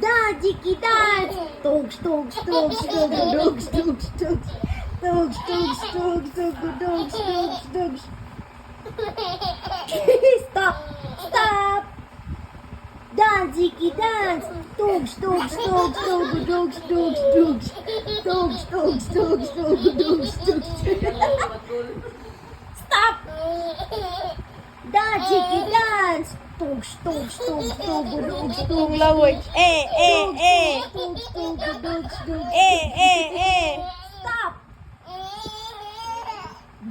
Daddy dance. Dogs, dogs, dogs, dogs, dogs, dogs, dogs. Dogs, dogs, dogs, dogs, dogs, dogs, dogs. Stop! Stop! Daddy dance. Dogs, dogs, dogs, dogs, dogs, dogs, dogs. Dogs, dogs, dogs, dogs, dogs, dogs. Stop! Daddy dance. Dogs, dogs, dogs, dogs, dogs, Yung dogs. language. Eh. Dogs, dogs, dogs, dogs. Eh. Stop!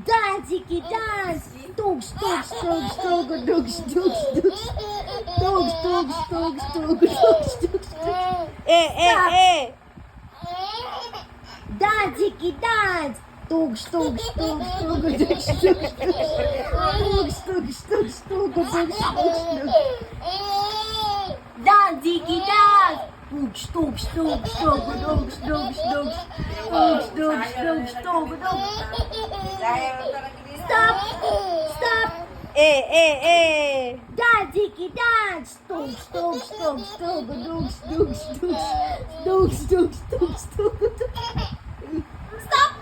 Daddy dance. Dogs, dogs, dogs, dogs, dogs, dogs, dogs. Dogs, dogs, dogs, dogs, dogs, dogs, dogs. Eh. Daddy dance. Dogs, dogs, dogs, dogs, dogs, dogs, dogs. Dogs, dogs, dogs, dogs, dogs, dogs. Daddy dance. Dogs, dogs, dogs, dogs, dogs, dogs, dogs. Dogs, dogs, dogs, dogs, dogs. Stop! Stop! Eh. Daddy dance. Dogs, dogs, dogs, dogs, dogs, dogs, dogs. Dogs, dogs, dogs, dogs, dogs. Stop!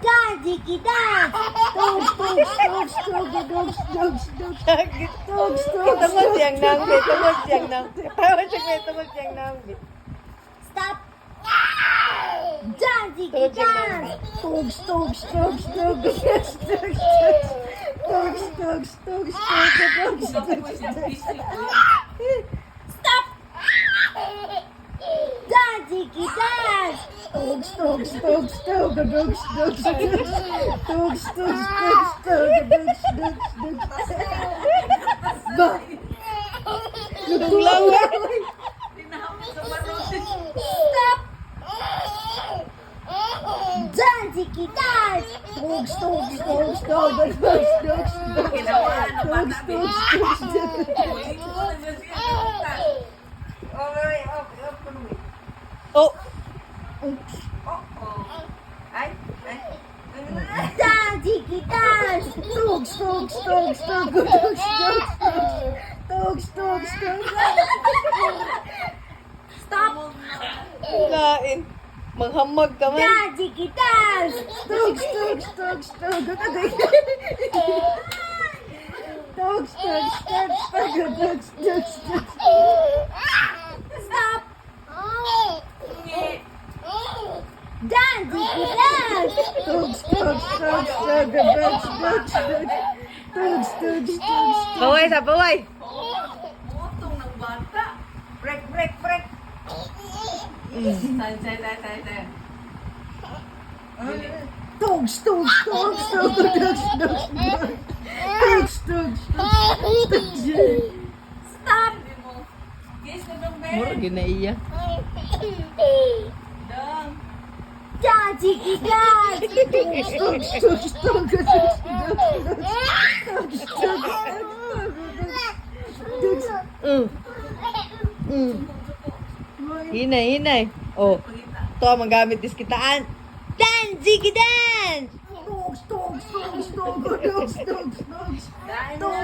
Daddy dance. Dogs, dogs, dogs, dogs, dogs, dogs, dogs. Dogs, dogs, Tungod dogs, siyang nangbit. Tungod siyang nangbit. Stop! Daddy Tungod siyang dance. Dogs, dogs, dogs, dogs, dogs, dogs, dogs. Dogs, dogs, dogs, dogs, dogs, dogs. Stop! Daddy dance. Dogs, dogs, dogs, dogs, dogs, dogs, dogs. Dogs, dogs, dogs, dogs, dogs, dogs, dogs. Ba? Yung language. Stop! Daddy dance. Dogs, dogs, dogs, dogs, dogs, dogs, dogs. Dogs, dogs, dogs, Oh. Daddy dance. Dogs, dogs, dogs, dogs, dogs, dogs, dogs, dogs, dogs. Stop! Lain. Maghamag ka man. Daddy dance. Dogs, dogs, dogs, dogs, dogs. Dogs, dogs, dogs, dogs, dogs, dogs, dogs. Stop! Daddy dance. Dogs, dogs, dogs, dogs, dogs, dogs, dogs. Dogs, dogs, dogs, dogs. Baway sa baway. Utong ng bata. Break. Say. Dogs, dogs, dogs, dogs, dogs, dogs, dogs. Dogs, dogs, dogs, dogs. Stop! Guys, kadang Mura Ben. ginaiya. Dang. Daddy dance. Dogs, dogs, dogs, dogs, dogs, dogs, dogs, dogs. Hinay. Oh. Ito ang magamit diskitaan. Dance! Ziggy dance! Dogs, dogs, dogs, dogs, dogs, dogs, dogs. Dahil Dogs,